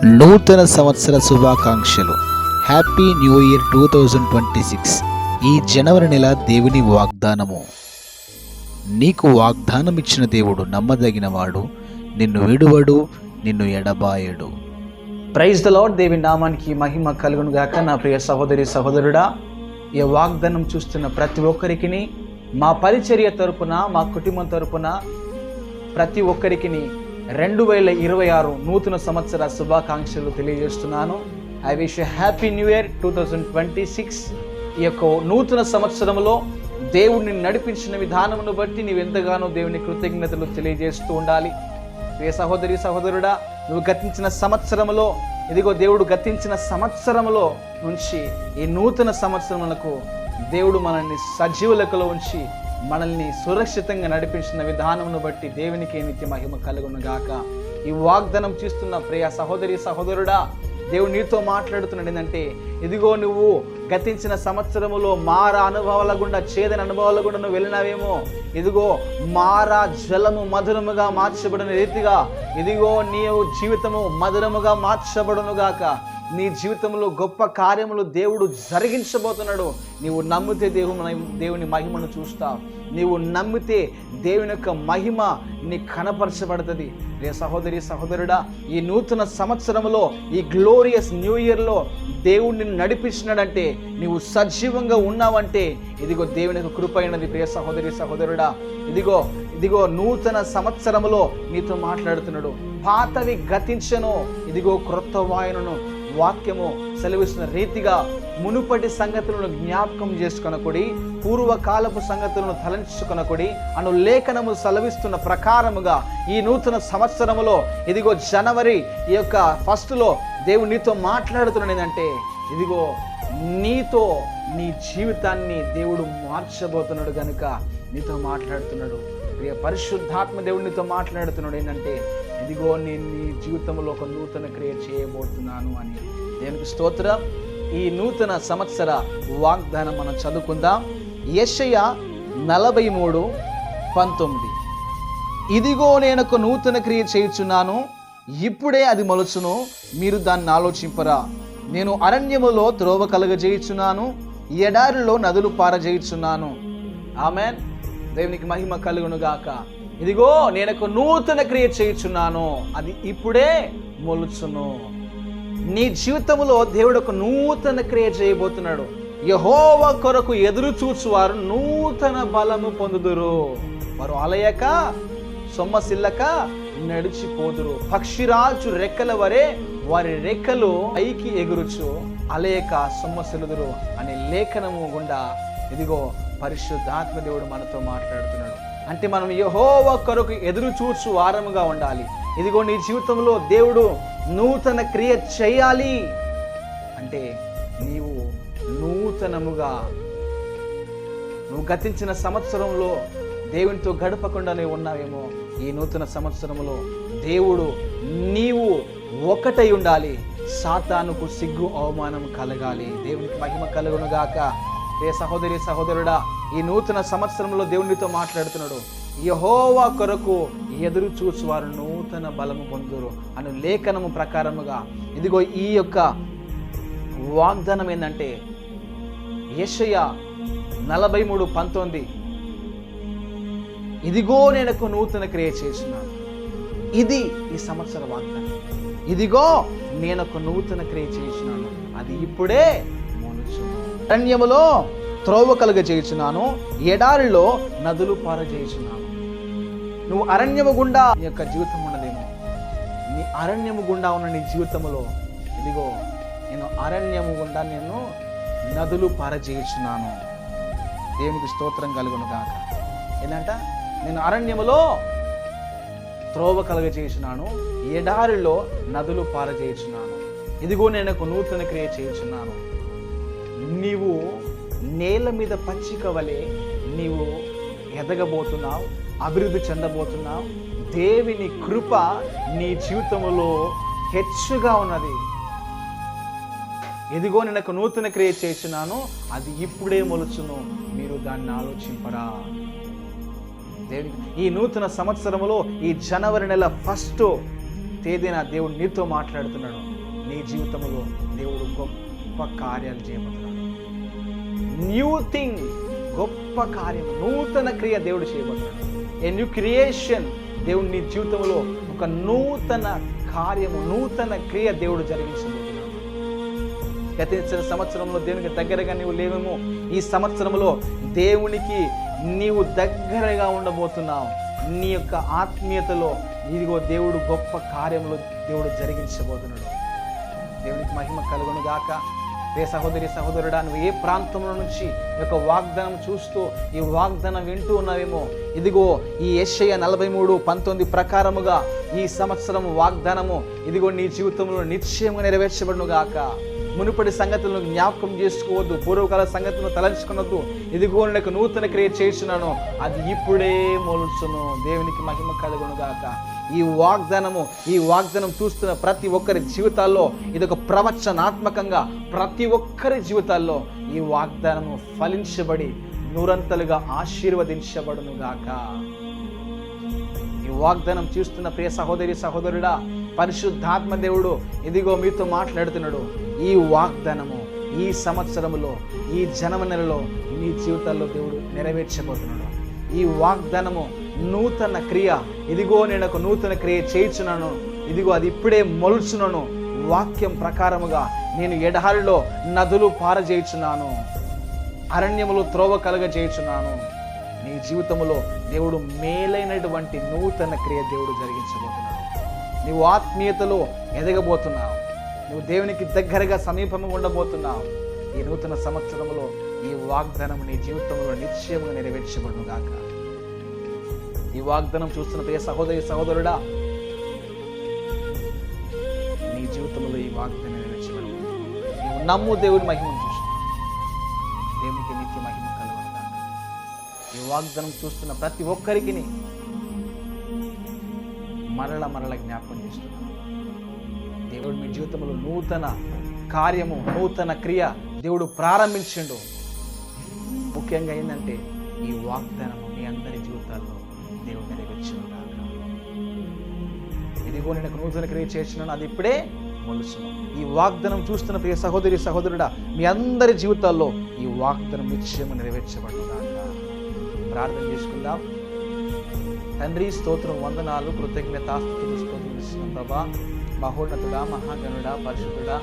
నూతన సంవత్సర శుభాకాంక్షలు. Happy new year 2026. ఈ జనవరి నెల దేవుని వాగ్దానము. నీకు వాగ్దానం ఇచ్చిన దేవుడు నమ్మదగినవాడు, నిన్ను విడువడు, నిన్ను ఎడబాయడు. Praise the lord. దేవుని నామానికి మహిమ కలుగును గాక. నా ప్రియ సహోదరి సహోదరుడా, ఈ వాగ్దానం చూస్తున్న ప్రతి ఒక్కరికి మా పరిచర్య తరపున, మా కుటుంబం తరపున ప్రతి ఒక్కరికి 2026 నూతన సంవత్సర శుభాకాంక్షలు తెలియజేస్తున్నాను. I wish happy new year 2026. ఈ యొక్క నూతన సంవత్సరంలో దేవుడిని నడిపించిన విధానమును బట్టి నీవెంతగానో దేవుని కృతజ్ఞతలు తెలియజేస్తూ ఉండాలి. ప్రియ సహోదరి సహోదరుడా, నువ్వు గతించిన సంవత్సరంలో, ఇదిగో దేవుడు గతించిన సంవత్సరంలో నుంచి ఈ నూతన సంవత్సరములకు దేవుడు మనల్ని సజీవ లెక్కలో ఉంచి మనల్ని సురక్షితంగా నడిపించిన విధానమును బట్టి దేవునికి నిత్య మహిమ కలుగును గాక. ఈ వాగ్దానం చేస్తున్న ప్రియ సహోదరి సహోదరుడా, దేవుడు నీతో మాట్లాడుతున్నాడు ఏంటంటే, ఇదిగో నువ్వు గతించిన సంవత్సరములో మారా అనుభవాల గుండా, చేదని అనుభవాల గుండా నువ్వు వెళ్ళినావేమో. ఇదిగో మారా జలము మధురముగా మార్చబడిన రీతిగా ఇదిగో నీ జీవితము మధురముగా మార్చబడును గాక. నీ జీవితంలో గొప్ప కార్యములు దేవుడు జరిగించబోతున్నాడు. నీవు నమ్మితే దేవుని మహిమను చూస్తావు. నీవు నమ్మితే దేవుని యొక్క మహిమ నీ కనపరచబడుతుంది. రే సహోదరి సహోదరుడా, ఈ నూతన సంవత్సరంలో, ఈ గ్లోరియస్ న్యూ ఇయర్లో దేవుడిని నడిపించినాడంటే, నీవు సజీవంగా ఉన్నావంటే ఇదిగో దేవుని యొక్క కృప అయినది. ప్రియ సహోదరి సహోదరుడా, ఇదిగో నూతన సంవత్సరంలో నీతో మాట్లాడుతున్నాడు. పాతవి గతించను, ఇదిగో క్రొత్త వాయును వాక్యము సెలవిస్తున్న రీతిగా మునుపటి సంగతులను జ్ఞాపకం చేసుకొనకుడి, పూర్వకాలపు సంగతులను తలంచుకొనకుడి అను లేఖనము సెలవిస్తున్న ప్రకారముగా ఈ నూతన సంవత్సరములో ఇదిగో జనవరి ఈ యొక్క 1 దేవుడు నీతో మాట్లాడుతున్నాడు ఏంటంటే, ఇదిగో నీతో నీ జీవితాన్ని దేవుడు మార్చబోతున్నాడు కనుక నీతో మాట్లాడుతున్నాడు. ప్రియ పరిశుద్ధాత్మ దేవుడు నీతో మాట్లాడుతున్నాడు ఏంటంటే, ఇదిగో నేను నీ జీవితంలో ఒక నూతన క్రియ చేయబోతున్నాను అని. దేవునికి స్తోత్రం. ఈ నూతన సంవత్సర వాగ్దానం మనం చదువుకుందాం. యెషయా 43:19. ఇదిగో నేను ఒక నూతన క్రియ చేయుచున్నాను, ఇప్పుడే అది మొలుచును, మీరు దాన్ని ఆలోచింపరా. నేను అరణ్యములో త్రోవ కలుగజేయుచున్నాను, ఎడారిలో నదులు పారజేయుచున్నాను. ఆమేన్. దేవునికి మహిమ కలుగును గాక. ఇదిగో నేను ఒక నూతన క్రియ చేయుచున్నాను, అది ఇప్పుడే మొలుచును. నీ జీవితంలో దేవుడు ఒక నూతన క్రియ చేయబోతున్నాడు. యెహోవా కొరకు ఎదురు చూచువారు నూతన బలము పొందుదురు. వారు అలయక సొమ్మసిల్లక నడిచిపోదురు. పక్షిరాజు రెక్కల వరే వారి రెక్కలు పైకి ఎగురుచు అలయక సొమ్మసిల్లుదురు అనే లేఖనము గుండా ఇదిగో పరిశుద్ధాత్మ దేవుడు మనతో మాట్లాడుతున్నాడు. అంటే మనం యెహోవా కొరకు ఎదురు చూచు వారముగా ఉండాలి. ఇదిగో నీ జీవితంలో దేవుడు నూతన క్రియ చేయాలి అంటే నీవు నూతనముగా, నువ్వు గతించిన సంవత్సరంలో దేవునితో గడపకుండానే ఉన్నావేమో. ఈ నూతన సంవత్సరంలో దేవుడు నీవు ఒకటై ఉండాలి. సాతానుకు సిగ్గు అవమానం కలగాలి. దేవునికి మహిమ కలుగును గాక. ఏ సహోదరి సహోదరుడా, ఈ నూతన సంవత్సరంలో దేవునితో మాట్లాడుతున్నాడు. యెహోవా కొరకు ఎదురు చూచువారు నూతన బలము పొందురు అను లేఖనము ప్రకారముగా ఇదిగో ఈ యొక్క వాగ్దానం ఏంటంటే, యెషయా 43:19. ఇదిగో నేను ఒక నూతన క్రియ చేస్తున్నాను. ఇది ఈ సంవత్సర వాగ్దానం. ఇదిగో నేను ఒక నూతన క్రియ చేస్తున్నాను, అది ఇప్పుడే మొలుచును. అరణ్యములో త్రోవ కలుగజేయుచున్నాను, ఎడారిలో నదులు పారజేయుచున్నాను. నువ్వు అరణ్యము గుండా నీ యొక్క జీవితం ఉన్నదేమో. నీ అరణ్యము గుండా ఉన్న నీ జీవితంలో ఇదిగో నేను అరణ్యము గుండా నేను నదులు పారజేయుచున్నాను. దేవునికి స్తోత్రం కలుగును గాక. ఏంటంట, నేను అరణ్యములో త్రోవ కలుగజేయుచున్నాను, ఎడారిలో నదులు పారజేయుచున్నాను. ఇదిగో నేను ఒక నూతన క్రియ చేయుచున్నాను. నీవు నేల మీద పచ్చిక వలె నీవు ఎదగబోతున్నావు, అభివృద్ధి చెందబోతున్నావు. దేవుని కృప నీ జీవితంలో హెచ్చుగా ఉన్నది. ఇదిగో నేను ఒక నూతన క్రియ చేస్తున్నాను, అది ఇప్పుడే మొలుచును, మీరు దాన్ని ఆలోచింపరా. దేవునికి ఈ నూతన సంవత్సరంలో ఈ జనవరి నెల 1 తేదీన దేవుడు నీతో మాట్లాడుతున్నాడు. నీ జీవితంలో దేవుడు గొప్ప కార్యాలు చేయబోతున్నాడు. న్యూ థింగ్, గొప్ప కార్యం, నూతన క్రియ దేవుడు చేయబోతున్నాడు. ఏ న్యూ క్రియేషన్, దేవుడు నీ జీవితంలో ఒక నూతన కార్యము, నూతన క్రియ దేవుడు జరిగించబోతున్నాడు. గతించిన సంవత్సరంలో దేవునికి దగ్గరగా నీవు లేవేమో, ఈ సంవత్సరంలో దేవునికి నీవు దగ్గరగా ఉండబోతున్నావు. నీ యొక్క ఆత్మీయతలో ఇదిగో దేవుడు గొప్ప కార్యములు దేవుడు జరిగించబోతున్నాడు. దేవునికి మహిమ కలుగును గాక. రే సహోదరి సహోదరుడా, నువ్వు ఏ ప్రాంతంలో నుంచి ఈ యొక్క వాగ్దానం చూస్తూ ఈ వాగ్దానం వింటూ ఉన్నావేమో, ఇదిగో ఈ యెషయా 43:19 ప్రకారముగా ఈ సంవత్సరం వాగ్దానము ఇదిగో నీ జీవితంలో నిశ్చయంగా నెరవేర్చబడును గాక. మునుపటి సంగతులను జ్ఞాపకం చేసుకోవద్దు, పూర్వకాల సంగతులను తలంచుకున్నద్దు. ఇదిగో నాకు నూతన క్రియ చేస్తున్నాను, అది ఇప్పుడే మొలుచును. దేవునికి మహిమ కలుగును గాక. ఈ వాగ్దానం చూస్తున్న ప్రతి ఒక్కరి జీవితాల్లో ఇదొక ప్రవచనాత్మకంగా ప్రతి ఒక్కరి జీవితాల్లో ఈ వాగ్దానము ఫలించబడి నూరంతలుగా ఆశీర్వదించబడును గాక. ఈ వాగ్దానం చూస్తున్న ప్రియ సహోదరి సహోదరుడా, పరిశుద్ధాత్మ దేవుడు ఇదిగో మీతో మాట్లాడుతున్నాడు. ఈ వాగ్దానము ఈ సంవత్సరంలో, ఈ జనమ నెలలో నీ జీవితాల్లో దేవుడు నెరవేర్చబోతున్నాడు. ఈ వాగ్దానము నూతన క్రియ, ఇదిగో నేను ఒక నూతన క్రియ చేయించున్నాను, ఇదిగో అది ఇప్పుడే మొలుచున్నాను. వాక్యం ప్రకారముగా నేను ఎడారిలో నదులు పారజేయుచున్నాను, అరణ్యములు త్రోవ కలుగజేయుచున్నాను. నీ జీవితంలో దేవుడు మేలైనటువంటి నూతన క్రియ దేవుడు జరిగించబోతున్నాడు. నీవు ఆత్మీయతలో ఎదగబోతున్నావు, నువ్వు దేవునికి దగ్గరగా సమీపంగా ఉండబోతున్నావు. ఈ నూతన సంవత్సరంలో ఈ వాగ్దానం నీ జీవితంలో నిశ్చయంగా నెరవేర్చబడును గాక. ఈ వాగ్దానం చూస్తున్న ప్రియ సహోదరి సహోదరుడా, నీ జీవితంలో ఈ వాగ్దానం నెరవేర్చబడును. నీవు నమ్ము, దేవుని మహిమను చూస్తున్నావు. దేవునికి నిత్య మహిమ కలుగును గాక. ఈ వాగ్దానం చూస్తున్న ప్రతి ఒక్కరికి మరల జ్ఞాపకం చేస్తున్నాను. దేవుడు మీ జీవితంలో నూతన కార్యము, నూతన క్రియ దేవుడు ప్రారంభించిండు. ముఖ్యంగా ఏంటంటే ఈ వాగ్దానము మీ అందరి జీవితాల్లో దేవుడు నెరవేర్చును గాక. ఇదిగో నేను నూతన క్రియ చేస్తున్నాను, అది ఇప్పుడే మొలుచును. ఈ వాగ్దానం చూస్తున్న ప్రియ సహోదరి సహోదరుడా, మీ అందరి జీవితాల్లో ఈ వాగ్దానం నిశ్చయం నెరవేర్చబడును గాక. ప్రార్థన చేసుకుందాం. తండ్రి, స్తోత్రం, వందనాలు, కృతజ్ఞతాస్తుతులు స్తోత్రం ప్రభా. మహోన్నతుడా, మహాగణుడా, పరిశుద్ధుడా,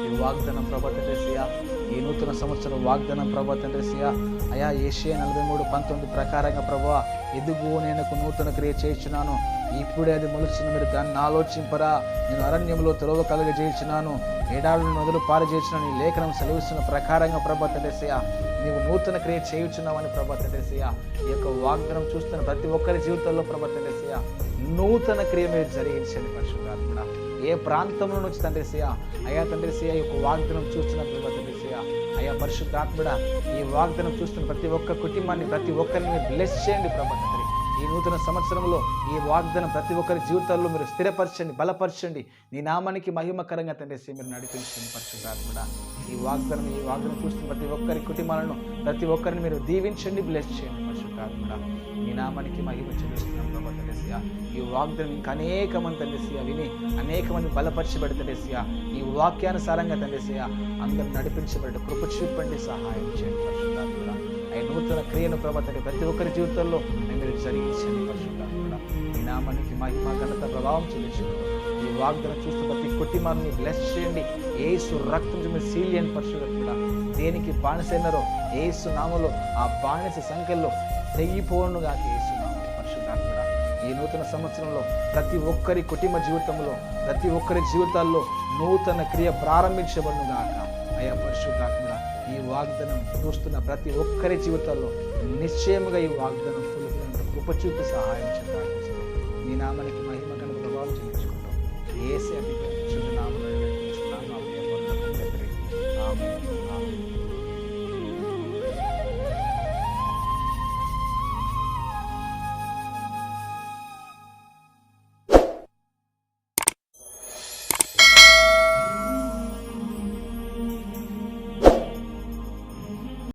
ఈ వాగ్దానం ప్రభా తండ్రిసియా, ఈ నూతన సంవత్సరం వాగ్దానం ప్రభా తండ్రిసియా, అయా యెషయా 43:19 ప్రకారంగా ప్రభా, ఎదుగు నేను నూతన క్రియ చేయించున్నాను, ఇప్పుడే అది మొలుచును, మీరు దాన్ని ఆలోచింపరా. నేను అరణ్యంలో త్రోవ కలుగజేయించున్నాను, ఎడారులు నదులు పారజేయించున్నాను. ఈ లేఖనం సెలవిస్తున్న ప్రకారంగా ప్రభా తండ్రిసియా, నీవు నూతన క్రియ చేయించున్నావని ప్రభా తండ్రిసియా, ఈ యొక్క వాగ్దానం చూస్తున్న ప్రతి ఒక్కరి జీవితంలో ప్రభా తండ్రిసియా నూతన క్రియ మీరు జరిగించండి పరిశుద్ధాత్మ. ఏ ప్రాంతంలో నుంచి తండ్రిసియా, అయా తండ్రిసియా ఈ యొక్క వాగ్దానం చూస్తున్న ప్రభా తండ్రిసియా, అయా పరిశుద్ధాత్మడ ఈ వాగ్దానం చూస్తున్న ప్రతి ఒక్క కుటుంబాన్ని, ప్రతి ఒక్కరిని మీరు బ్లెస్ చేయండి ప్రభా తండ్రి. ఈ నూతన సంవత్సరంలో ఈ వాగ్దానం ప్రతి ఒక్కరి జీవితాల్లో మీరు స్థిరపరచండి, బలపరచండి. నీ నామానికి మహిమకరంగా తండ్రి మీరు నడిపించండి పరిశుద్ధాత్మడ. ఈ వాగ్దానం చూస్తున్న ప్రతి ఒక్కరి కుటుంబాలను, ప్రతి ఒక్కరిని మీరు దీవించండి, బ్లెస్ చేయండి పరిశుద్ధాత్మడ. నీ నామానికి మహిమ చెల్లిస్తున్నాం ప్రభా తండ్రిసియా. ఈ వాగ్దానం ఇంకా అనేక మంది తండ్రిసియా విని అనేక మంది బలపరచబడి తండ్రిసియా, ఈ వాక్యానుసారంగా తండ్రిసియా అందరూ నడిపించబడి కృప చూపండి, సహాయం చేయండి పరిశుద్ధాత్మడ. ఆయన నూతన క్రియను ప్రభా తండ్రి ప్రతి ఒక్కరి జీవితంలో మీరు జరిగించండి పరిశుద్ధాత్మడ. ఈ నామానికి మహిమ ఘనత ప్రభావం చెల్లించండి. ఈ వాగ్దానం చూస్తూ ప్రతి కుటుంబాన్ని బ్లెస్ చేయండి. యేసు రక్తం మీరు సీలియన్ పరిశుద్ధాత్మడ. దేనికి బానిసైనారో యేసు నామములో ఆ బానిస సంఖ్యలో తెగిపోనుగా యేసు నామములో పరిశుద్ధాత్మడ. ఈ నూతన సంవత్సరంలో ప్రతి ఒక్కరి కుటుంబ జీవితంలో, ప్రతి ఒక్కరి జీవితాల్లో నూతన క్రియ ప్రారంభించబడును గాక. అయా పరిశుద్ధాత్మడ, ఈ వాగ్దానం చూస్తున్న ప్రతి ఒక్కరి జీవితాల్లో నిశ్చయముగా ఈ వాగ్దానం కృప చూపి సహాయం చేయాలి. నీ నామానికి మహిమ ఘనత ప్రభావం చెల్లించుకుంటాం. యేసే